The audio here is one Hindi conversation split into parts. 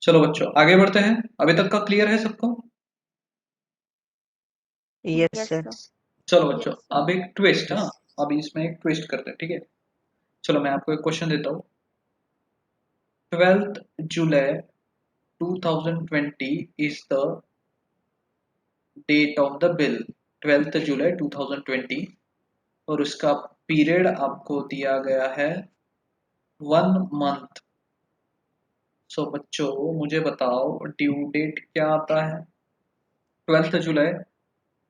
चलो बच्चों आगे बढ़ते हैं। अभी तक का क्लियर है सबको? Yes yes sir. सर। चलो बच्चों Yes, sir. अब एक ट्विस्ट है ना। यस अभी इसमें एक ट्विस्ट करते हैं, ठीक है। चलो मैं आपको एक क्वेश्चन देता हूँ। 12th July 2020 is the date of the bill। 12th जुलाई 2020 और उसका पीरियड आपको दिया गया है 1 मंथ। सो बच्चों मुझे बताओ ड्यू डेट क्या आता है? 12th जुलाई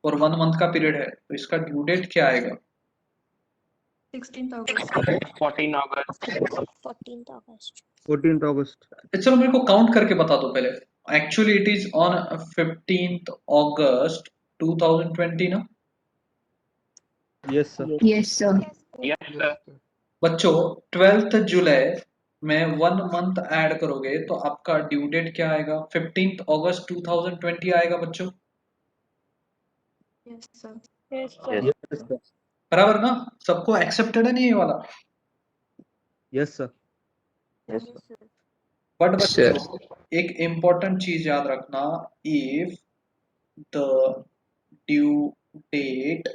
और 1 मंथ का पीरियड है तो इसका ड्यू डेट क्या आएगा? 16th August. 14 अगस्त। 14th August. 14 अगस्त। चलो मेरे को काउंट करके बता दो पहले। Actually it is on 15th अगस्त 2020 ना। Yes sir. Yes, sir. Yes sir. बच्चों 12th जुलाई में 1 मंथ ऐड करोगे तो आपका ड्यू डेट क्या आएगा? 15th अगस्त 2020 आएगा बच्चों। Yes, sir. Yes, sir. Yes sir. बराबर ना? सबको एक्सेप्टेड है नहीं ये वाला? Yes sir. Yes, Yes, sir. But बच्चों एक इम्पोर्टेंट चीज याद रखना। If the due date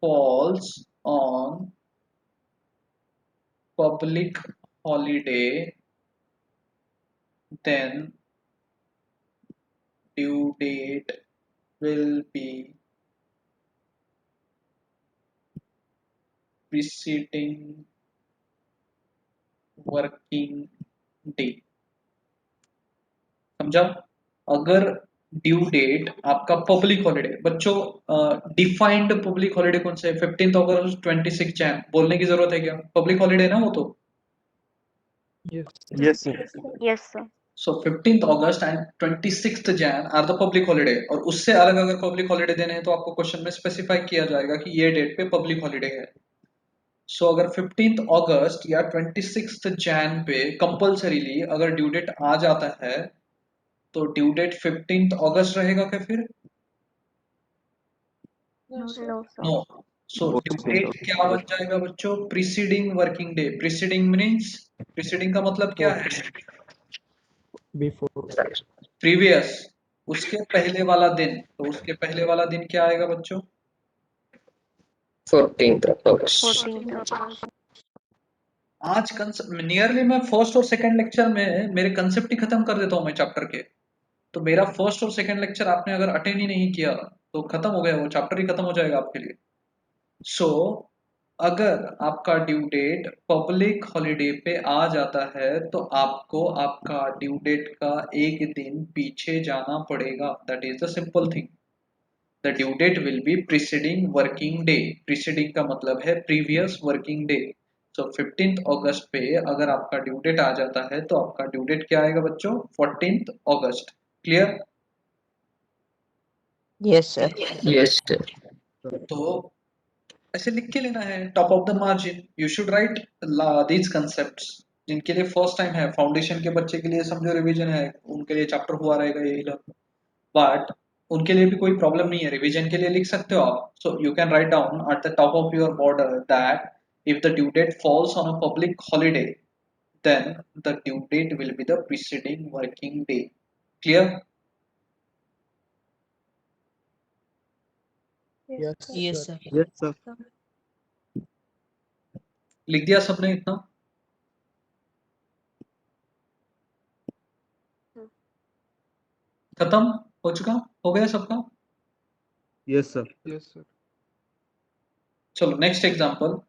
falls on public holiday then due date will be preceding working day। समझा? अगर ड्यू डेट आपका पब्लिक हॉलीडे बच्चों, डिफाइंड पब्लिक हॉलीडे कौन सा है? 15th अगस्त 26 जैन बोलने की जरूरत है क्या? पब्लिक हॉलीडे ना वो तो। Yes sir. Yes, sir. So 15th August and 26 Jan are the public holiday. और उससे अलग अगर पब्लिक हॉलीडे देने हैं तो आपको क्वेश्चन में स्पेसिफाई किया जाएगा कि ये डेट पे पब्लिक हॉलीडे है। सो अगर 15th अगस्त या 26 जैन पे कंपल्सरीली अगर ड्यू डेट आ जाता है तो ड्यू डेट 15th अगस्त रहेगा क्या फिर? No, sir. no, no. So due date क्या बन जाएगा बच्चों? Preceding working day. Preceding means, preceding का मतलब क्या है? बिफोर। प्रीवियस। उसके पहले वाला दिन। तो उसके पहले वाला दिन क्या आएगा बच्चों? 14 अगस्त। 14th August. आज नियरली मैं फर्स्ट और सेकंड लेक्चर में मेरे कंसेप्ट ही खत्म कर देता हूँ मैं चैप्टर के। तो मेरा फर्स्ट और सेकंड लेक्चर आपने अगर अटेंड ही नहीं किया तो खत्म हो गया, वो चैप्टर ही खत्म हो जाएगा आपके लिए। सो अगर आपका ड्यू डेट पब्लिक हॉलीडे पे आ जाता है तो आपको आपका ड्यू डेट का एक दिन पीछे जाना पड़ेगा। That is the simple thing. The due date will be preceding working day. Preceding का मतलब है previous working day. So 15th August पे अगर आपका ड्यू डेट आ जाता है तो आपका ड्यू डेट क्या आएगा बच्चों? 14th August. Clear? Yes sir. Yes sir. तो ऐसे लिख के लेना है top of the margin. You should write these concepts. जिनके लिए फर्स्ट टाइम है, फाउंडेशन के बच्चे के लिए समझो रिवीजन है, उनके लिए चैप्टर हुआ रहेगा यही लो। बट उनके लिए भी कोई प्रॉब्लम नहीं है, रिवीजन के लिए लिख सकते हो आप। So you can write down at the top of your border that if the due date falls on a public holiday then the due date will be the preceding working day। clear? yes, sir. Yes sir. Yes sir. Sir. लिख दिया सबने इतना? Sir. खत्म हो चुका? हो गया सबका? Yes sir. Yes sir. चलो नेक्स्ट एग्जांपल।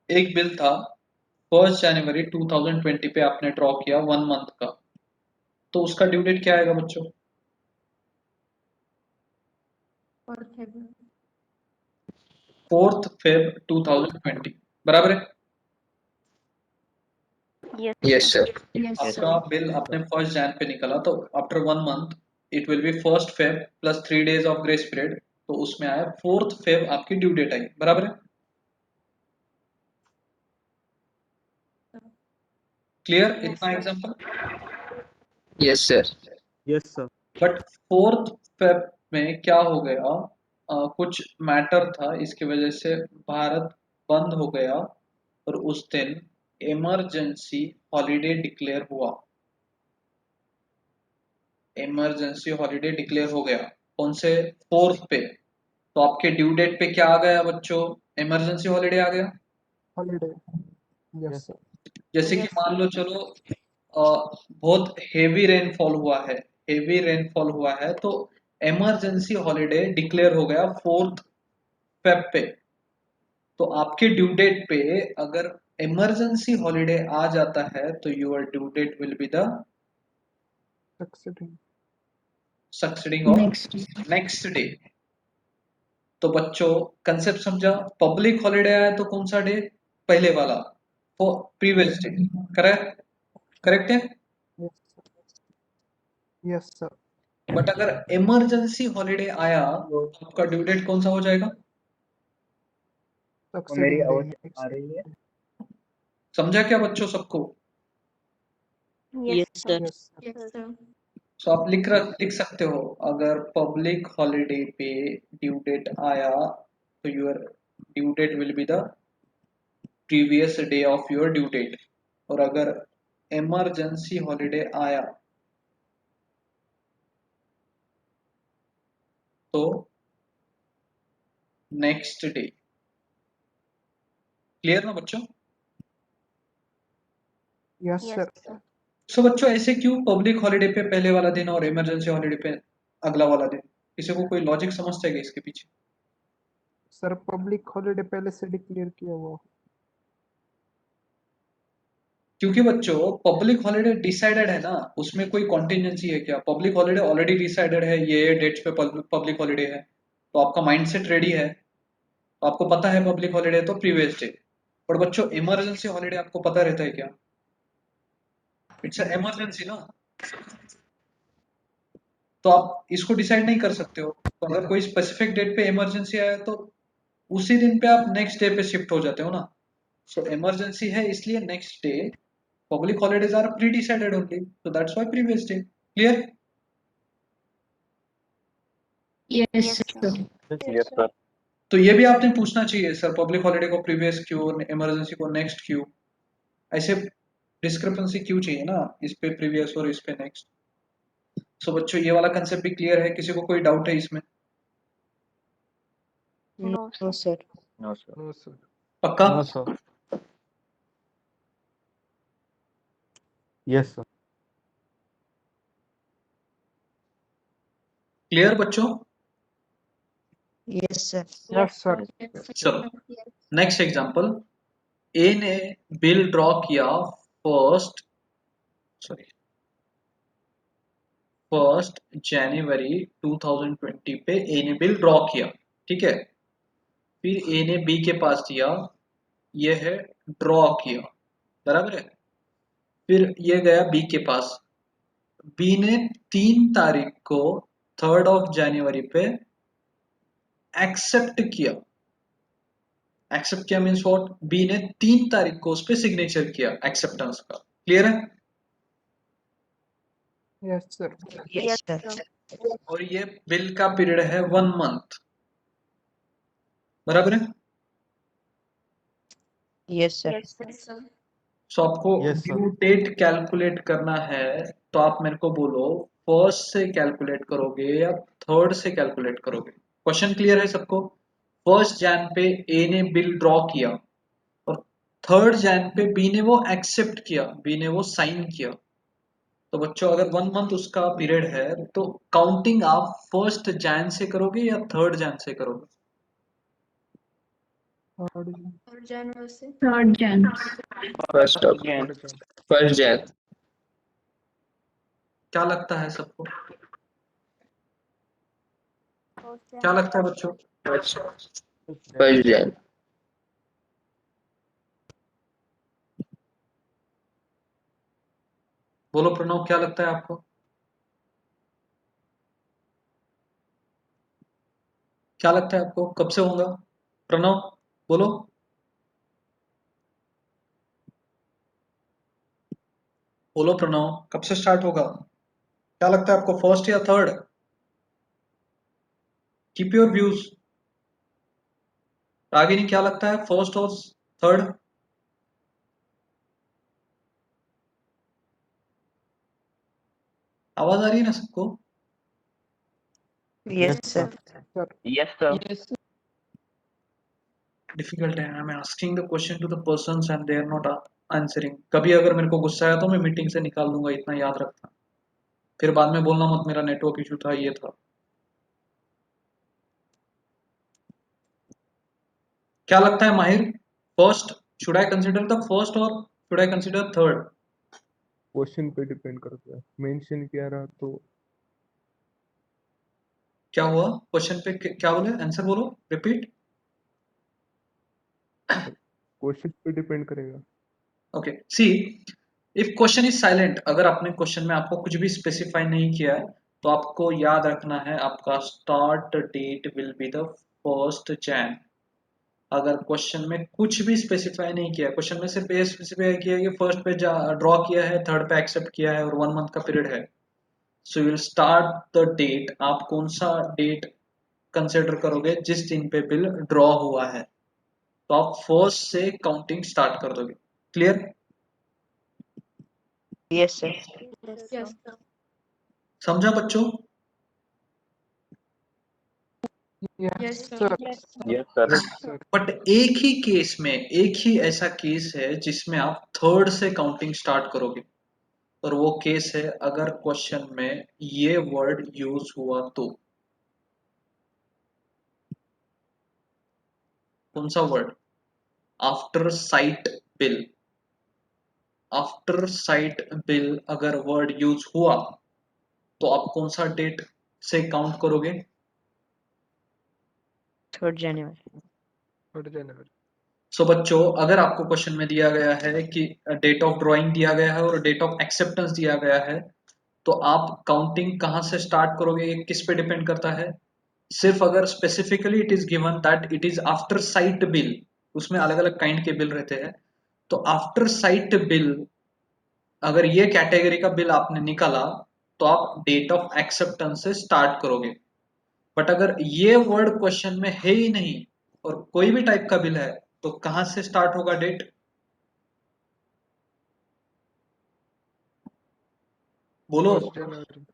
एक बिल था 1 जनवरी 2020 पे आपने ड्रॉ किया 1 मंथ का। तो उसका ड्यू डेट क्या आएगा बच्चों? 4th February. 4th Feb 2020। बराबर है? Yes, yes sir. Sir. Yes, sir. आपका बिल अपने 1 जैन पे निकला तो after 1 month it will be 1st Feb plus 3 days of grace period. तो उसमें आया 4th Feb आपकी ड्यू डेट आई। बराबर है? क्लियर Yes, इतना sir. Example? Yes sir. Yes sir. But 4th Feb में क्या हो गया? कुछ मैटर था, इसकी वजह से भारत बंद हो गया। और उस दिन इमरजेंसी हॉलीडे डिक्लेयर हुआ, इमरजेंसी हॉलीडे डिक्लेयर हो गया, कौन से, 4th पे। तो आपके ड्यू डेट पे क्या आ गया बच्चों, इमरजेंसी हॉलीडे आ गया। Holiday. Yes, sir. जैसे कि Yes, मान sir. लो चलो बहुत हेवी रेनफॉल हुआ है, हेवी रेनफॉल हुआ है, तो इमरजेंसी हॉलीडे डिक्लेयर हो गया 4th फेब पे। तो आपके ड्यू डेट पे अगर इमरजेंसी हॉलीडे आ जाता है तो your due date will be the Succeeding. Succeeding of next day. तो बच्चों कंसेप्ट समझा, पब्लिक हॉलीडे आया तो कौन सा डे, पहले वाला, प्रीवियस डे, करेक्ट, करेक्ट है। Yes, sir. Yes, sir. But अगर इमरजेंसी हॉलीडे आया तो आपका ड्यू डेट कौन सा हो जाएगा, Succeeding day. Next. समझा क्या बच्चों सबको। Yes, sir. Yes, sir. Yes, sir. तो आप लिख सकते हो, अगर पब्लिक हॉलीडे पे ड्यू डेट आया तो your due date will be the previous day of your due date, और अगर इमरजेंसी हॉलीडे आया तो नेक्स्ट डे। क्लियर ना बच्चों। Yes, Yes, sir. sir. So बच्चों ऐसे क्यों पब्लिक हॉलीडे पे पहले वाला दिन और इमरजेंसी हॉलीडे पे अगला वाला दिन, किसी को कोई लॉजिक समझता है क्या इसके पीछे। सर पब्लिक हॉलीडे पहले से डिक्लेयर किया हुआ। क्योंकि बच्चों पब्लिक हॉलीडे डिसाइडेड है ना, उसमें कोई कॉन्टिजेंसी है क्या, पब्लिक हॉलीडे ऑलरेडी डिसाइडेड है, ये डेट्स पे पब्लिक हॉलीडे है, तो आपका माइंडसेट रेडी है, तो आपको पता है पब्लिक हॉलीडे तो प्रीवियस डे। पर बच्चों इमरजेंसी हॉलीडे आपको पता रहता है क्या, इट्स इमरजेंसी ना, तो आप इसको डिसाइड नहीं कर सकते हो। तो अगर कोई स्पेसिफिक डेट पे इमरजेंसी आया तो उसी दिन पे आप नेक्स्ट डे पे शिफ्ट हो जाते हो ना। सो इमरजेंसी है इसलिए next day, public holidays are pre decided only, so that's why previous day। Clear. Yes, sir. Yes, sir. तो ये भी आपने पूछना चाहिए सर, पब्लिक हॉलीडे को प्रीवियस क्यों, इमरजेंसी को नेक्स्ट क्यों, ऐसे डिस्क्रिपेंसी क्यों चाहिए ना, इस पे प्रीवियस और इस पे नेक्स्ट। सो बच्चों ये वाला कंसेप्ट भी क्लियर है, किसी को कोई डाउट है इसमें, No, No, sir. sir. No, sir. No sir. पक्का। No, sir. Yes, sir. Clear बच्चों। Yes, sir. Yes sir. Yes, sir. चलो Yes. नेक्स्ट एग्जांपल, ए ने बिल ड्रॉ किया फर्स्ट, सॉरी 1 जनवरी 2020 पे ए ने बिल ड्रॉ किया, ठीक है। फिर ए ने बी के पास दिया, ये है ड्रॉ किया, बराबर है। फिर ये गया बी के पास, बी ने 3 तारीख को 3rd of January पे एक्सेप्ट किया, एक्सेप्ट किया मीन्स व्हाट, बी ने 3 तारीख को उस पर सिग्नेचर किया एक्सेप्टेंस का। क्लियर है। Yes sir. Yes, sir. और ये बिल का पीरियड है 1 मंथ, बराबर है। Yes, sir. Yes, sir. सो आपको Yes, sir. Due date calculate करना है, तो आप मेरे को बोलो फर्स्ट से कैलकुलेट करोगे या थर्ड से कैलकुलेट करोगे। क्वेश्चन क्लियर है सबको। 1 जन पे ए ने बिल ड्रॉ किया और 3rd जन पे बी ने वो एक्सेप्ट किया, बी ने वो साइन किया। तो बच्चों अगर 1 मंथ उसका पीरियड है तो काउंटिंग आप 1st जन से करोगे या 3rd जन से करोगे। थर्ड Third January से Third Jan. First of third जन। first Jan. क्या लगता है सबको, First क्या Jan. लगता है बच्चों। First Jan. बोलो प्रणव, क्या लगता है आपको, क्या लगता है आपको कब से होगा, प्रणव बोलो। बोलो प्रणव, कब से स्टार्ट होगा, क्या लगता है आपको, फर्स्ट या third. Keep your views. Ragini क्या लगता है, फर्स्ट और थर्ड। आवाज आ रही है ना सबको? Yes, sir. Sir. Yes, sir. Difficult है। I am asking the question to the persons and they are not answering. कभी अगर मेरे को गुस्सा आया तो मैं मीटिंग से निकाल दूंगा, इतना याद रखना। फिर बाद में बोलना मत मेरा नेटवर्क इशू था, ये था। क्या लगता है Mahir? First, should I consider the first और should I consider third? Question पे डिपेंड करता है, मेंशन किया रहा तो क्या हुआ क्वेश्चन पे? क्या बोले? आंसर बोलो, रिपीट। क्वेश्चन पे डिपेंड करेगा। Okay, see, if question is silent, अगर आपने क्वेश्चन में आपको कुछ भी स्पेसिफाई नहीं किया है, तो आपको याद रखना है आपका start date will be the 1st Jan। अगर क्वेश्चन में कुछ भी स्पेसिफाई नहीं किया, क्वेश्चन में सिर्फ ये स्पेसिफाई किया है कि फर्स्ट पे ड्रॉ किया है, थर्ड पे एक्सेप्ट किया है और 1 मंथ का पीरियड है, so you will start the date. आप कौन सा डेट कंसिडर करोगे जिस दिन पे बिल ड्रॉ हुआ है, तो आप फर्स्ट से काउंटिंग स्टार्ट कर दोगे। Clear? Yes, sir. Yes, sir. समझा बच्चों? Yes, sir. Sir. Yes, sir. Yes sir. But एक ही केस में, एक ही ऐसा केस है जिसमें आप थर्ड से काउंटिंग स्टार्ट करोगे, और वो केस है अगर क्वेश्चन में ये वर्ड यूज हुआ तो। कौन सा word? After sight bill. After sight bill अगर वर्ड यूज हुआ तो आप कौन सा डेट से काउंट करोगे? 3rd January. 3rd जनवरी। सो बच्चों, अगर आपको क्वेश्चन में दिया गया है कि डेट ऑफ ड्राइंग दिया गया है और डेट ऑफ एक्सेप्टेंस दिया गया है, तो आप काउंटिंग कहां से स्टार्ट करोगे, ये किस पे डिपेंड करता है? सिर्फ अगर specifically it is given that it is after sight bill, उसमें अलग अलग काइंड के बिल रहते हैं, तो आफ्टर साइट बिल अगर ये कैटेगरी का बिल आपने निकाला तो आप डेट ऑफ एक्सेप्टेंस से स्टार्ट करोगे। बट अगर ये वर्ड क्वेश्चन में है ही नहीं और कोई भी टाइप का बिल है, तो कहां से स्टार्ट होगा डेट? बोलो। 1st January.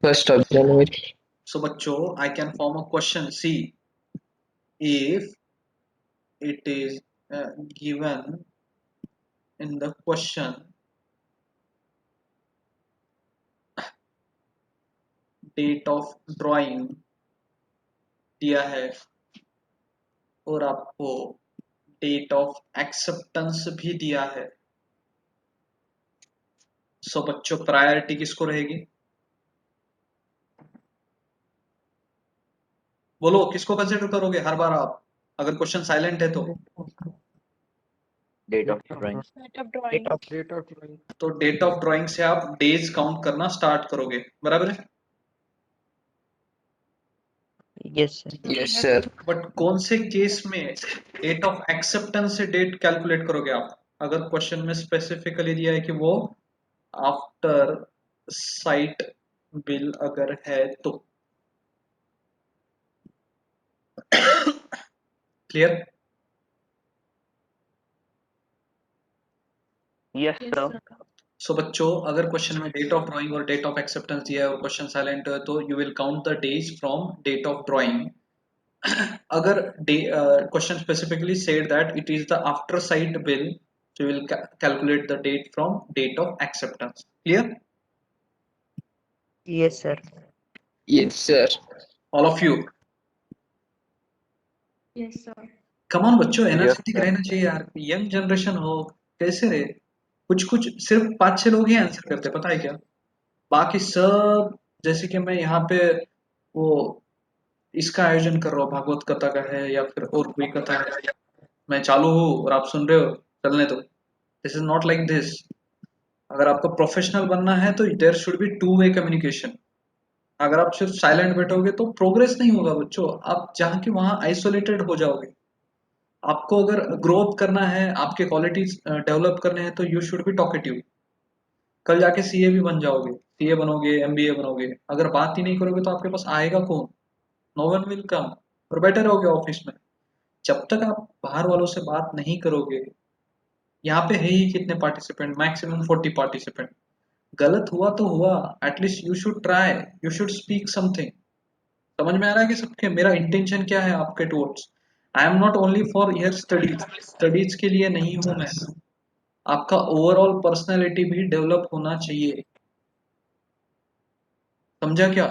1st of January. So बच्चों, I can form a question. See, if it is given in the question date of drawing दिया है और आपको डेट ऑफ एक्सेप्टेंस भी दिया है, सो बच्चों प्रायोरिटी किसको रहेगी? बोलो, किसको कंसिडर करोगे हर बार आप अगर क्वेश्चन साइलेंट है तो? Date of drawing. Date of drawing. Date of drawing. तो डेट ऑफ ड्राइंग से आप डेज काउंट करना स्टार्ट करोगे, बराबर है? Yes, sir. Yes, sir. But कौन से केस में डेट ऑफ एक्सेप्टेंस से डेट कैलकुलेट करोगे आप? अगर क्वेश्चन में स्पेसिफिकली दिया है कि वो आफ्टर साइट बिल अगर है तो। Clear? Yes, Yes, sir. sir. So बच्चों, अगर क्वेश्चन में डेट ऑफ ड्राइंग और डेट ऑफ एक्सेप्टेंस दिया है और क्वेश्चन साइलेंट है, तो you will count the days from date of drawing. अगर question specifically said that it is the after sight bill, so you will calculate the date from date of acceptance. Clear? Yes, sir. Yes, sir. All of you. Yes, sir. Come on बच्चों, Yes, एनर्जेटिक sir. रहना चाहिए यार, यंग जनरेशन हो। कैसे रहे? कुछ कुछ सिर्फ 5-6 लोग ही आंसर करते हैं, पता है क्या? बाकी सब, जैसे कि मैं यहाँ पे वो इसका आयोजन कर रहा हूँ, भागवत कथा का है या फिर और कोई कथा है, मैं चालू हूँ और आप सुन रहे हो, चलने दो। This is not like this. अगर आपको प्रोफेशनल बनना है तो there should be two way communication. अगर आप सिर्फ साइलेंट बैठोगे तो प्रोग्रेस नहीं होगा बच्चों, आप जहाँ के वहाँ आइसोलेटेड हो जाओगे। आपको अगर ग्रोथ करना है, आपके क्वालिटीज डेवलप करने हैं, तो यू शुड बी टॉकेटिव। कल जाके सीए भी बन जाओगे, सीए बनोगे, एमबीए बनोगे, अगर बात ही नहीं करोगे तो आपके पास आएगा कौन? No one will come. और बैठे रहोगे ऑफिस में। जब तक आप बाहर वालों से बात नहीं करोगे, यहाँ पे है ही कितने पार्टिसिपेंट, मैक्सिमम 40 पार्टिसिपेंट। गलत हुआ तो हुआ, at least you should try, you should speak something. समझ में आ रहा है कि सबके मेरा इंटेंशन क्या है आपके towards. I am not only for year studies, studies के लिए नहीं हूं मैं, आपका ओवरऑल पर्सनैलिटी भी डेवलप होना चाहिए। समझा क्या?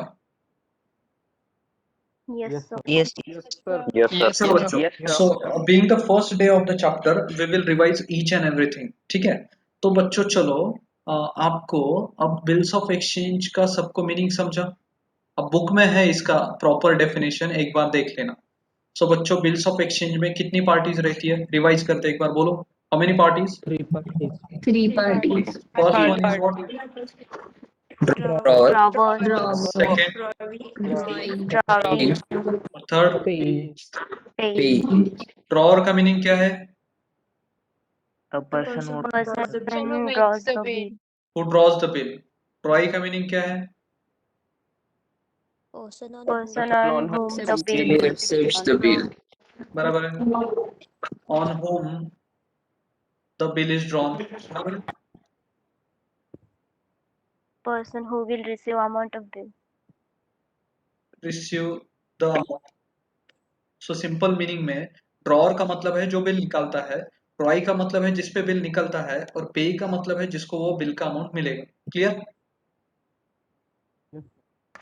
Yes, sir. Yes. Yes, sir. Yes, चलो sir. बच्चों, Yes, sir. So being the first day of the chapter we will revise each and everything, ठीक है? तो बच्चों चलो, आपको अब बिल्स ऑफ एक्सचेंज का सबको मीनिंग समझा। अब बुक में है इसका प्रॉपर डेफिनेशन, एक बार देख लेना। सो बच्चों, बिल्स ऑफ एक्सचेंज में कितनी पार्टीज रहती है, रिवाइज करते एक बार, बोलो how many parties? Three parties. Three parties. First one is what? Drawer. Drawer. Second? Drawing. Third? Pay. Pay. Pay. Drawer का मीनिंग क्या है? A person who Person who draws the bill. Who draws the bill. ड्रॉई का मीनिंग क्या है? Person on on whom the bill bill accepts the bill. बराबर है। On home the bill is drawn, बराबर है। person who will receive amount of bill. Receive the amount. So simple meaning में ड्रॉअर का मतलब है जो बिल निकालता है, ड्रॉई का मतलब है जिसपे बिल निकलता है, और पे का मतलब है जिसको वो बिल का अमाउंट मिलेगा। Clear?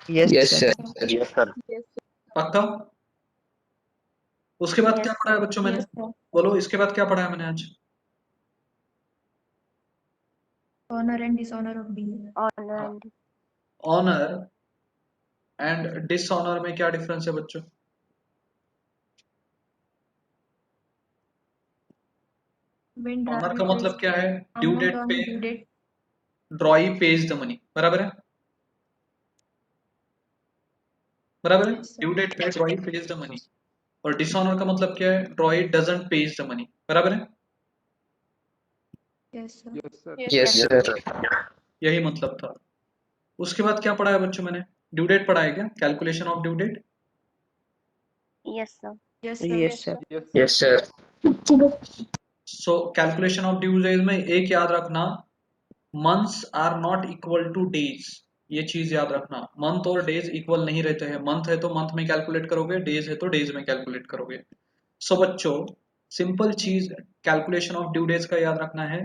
Yes, sir. Yes, sir. पक्का? उसके बाद क्या पढ़ा है बच्चों मैंने? बोलो इसके बाद क्या पढ़ा है मैंने आज? Honor and dishonor of bill. Honor and honour and dishonour में क्या डिफरेंस है बच्चों? when ऑनर का मतलब क्या है? ड्यू डेट पे due date. ड्रॉई page the money, बराबर है? बराबर है? Yes, sir. ड्यू डेट पे ड्रॉई पेज द मनी। और डिसऑनर का मतलब क्या है? ड्रॉई डजंट पेज द मनी, बराबर है? Yes, sir. Yes, sir. Yes, sir. यही मतलब था। उसके बाद क्या पढ़ा है बच्चों मैंने? ड्यू डेट पढ़ा है क्या? Calculation of due date. Yes, sir. Yes, Yes, sir. Yes, sir. Yes, sir. So calculation of due days में एक याद रखना, months are not equal to days. ये चीज याद रखना, मंथ और डेज इक्वल नहीं रहते हैं। मंथ है तो मंथ में कैलकुलेट करोगे, डेज है तो डेज में कैलकुलेट करोगे। सो बच्चों, सिंपल चीज कैलकुलेशन ऑफ ड्यू डेज का याद रखना है।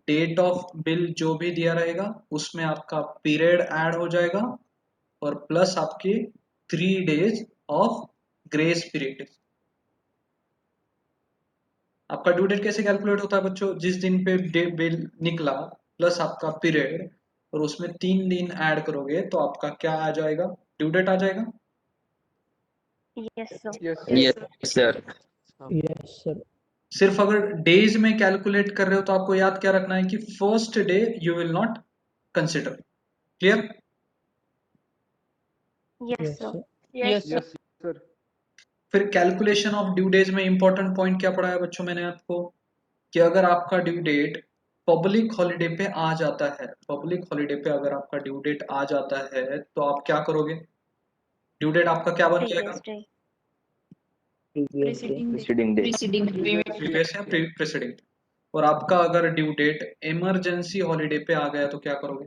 डेट ऑफ बिल जो भी दिया रहेगा उसमें आपका पीरियड ऐड हो जाएगा, और प्लस आपके 3 days ऑफ ग्रेस पीरियड। आपका ड्यू डेट कैसे कैलकुलेट होता है बच्चों? जिस दिन पे बिल निकला प्लस आपका पीरियड, और उसमें 3 दिन ऐड करोगे तो आपका क्या आ जाएगा? ड्यू डेट आ जाएगा। Yes, sir. Yes, Yes, sir. Yes, sir. सिर्फ अगर डेज में कैलकुलेट कर रहे हो तो आपको याद क्या रखना है कि first day you will not consider. Clear? Yes, sir. Yes, sir. फिर कैलकुलेशन ऑफ ड्यू डेज में इंपॉर्टेंट पॉइंट क्या पढ़ा है बच्चों मैंने आपको? कि अगर आपका ड्यू डेट पब्लिक हॉलिडे पे आ जाता है, पब्लिक हॉलिडे पे अगर आपका ड्यू डेट आ जाता है तो आप क्या करोगे? ड्यू डेट आपका क्या बन जाएगा? Previous day. Preceding day. Previous या प्रेसिडिंग। और आपका अगर ड्यू डेट इमरजेंसी हॉलिडे पे आ गया तो क्या करोगे?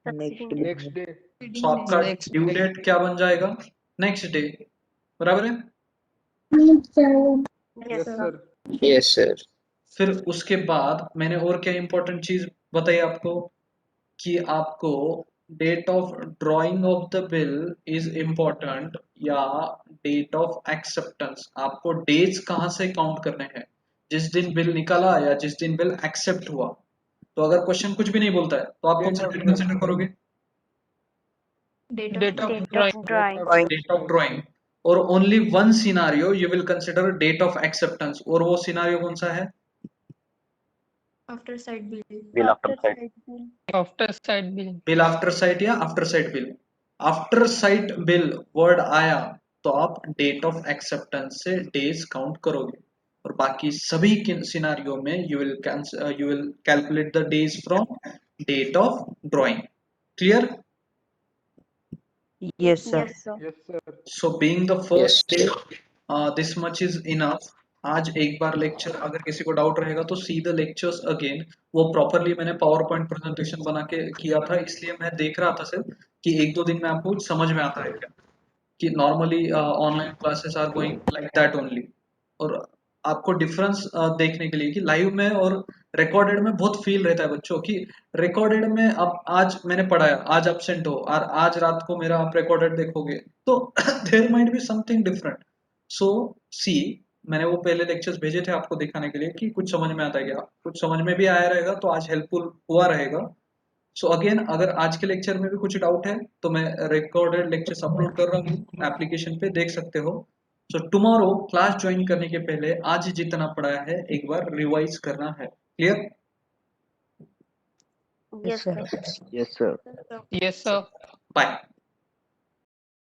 Succeeding day. Next day. सो आपका ड्यू डेट क्या बन जाएगा? नेक्स्ट डे, बराबर है? Yes, Yes, sir. sir. Yes, sir. फिर उसके बाद मैंने और क्या इंपॉर्टेंट चीज बताई आपको? कि आपको date of drawing of the bill is important, या डेट ऑफ एक्सेप्टेंस। आपको डेज कहाँ से काउंट करने हैं? जिस दिन बिल निकला या जिस दिन बिल एक्सेप्ट हुआ। तो अगर क्वेश्चन कुछ भी नहीं बोलता है तो आप कौन सा डेट कंसिडर करोगे? Date of drawing. Date of drawing. और only one scenario you will consider date of acceptance, और वो सिनारियो कौन सा है? After side bill. Bill after sight. Bill after sight या after sight bill? After sight bill word आया तो आप डेट ऑफ एक्सेप्टेंस से डेज काउंट करोगे, और बाकी सभी सिनारियो में you will calculate the days from date of drawing. Clear? Yes, sir. Yes, sir. Yes, sir. So being the Yes, first day, this much is enough. आज एक बार लेक्चर, अगर किसी को डाउट रहेगा तो सी द लेक्चर्स अगेन। वो प्रॉपरली मैंने पावर पॉइंट प्रेजेंटेशन बना के किया था, इसलिए मैं देख रहा था सिर्फ कि एक दो दिन में आपको समझ में आता है क्या, कि normally online classes are going like that only. और आपको डिफरेंस देखने के लिए कि लाइव में और रिकॉर्डेड में बहुत फील रहता है बच्चों की। रिकॉर्डेड में अब आज मैंने पढ़ाया, आज एब्सेंट हो और आज रात को मेरा आप रिकॉर्डेड देखोगे तो there might be something different. So see, मैंने वो पहले लेक्चर्स भेजे थे आपको दिखाने के लिए कि कुछ समझ में आता है क्या, कुछ समझ में भी आया रहेगा तो आज हेल्पफुल हुआ रहेगा। सो अगेन, अगर आज के लेक्चर में भी कुछ डाउट है तो मैं रिकॉर्डेड लेक्चर्स अपलोड कर रहा हूँ एप्लीकेशन पे, देख सकते हो। सो टुमारो क्लास ज्वाइन करने के पहले आज जितना पढ़ा है एक बार रिवाइज करना है। Clear? Yes, sir. Yes, sir. Yes, sir. Bye.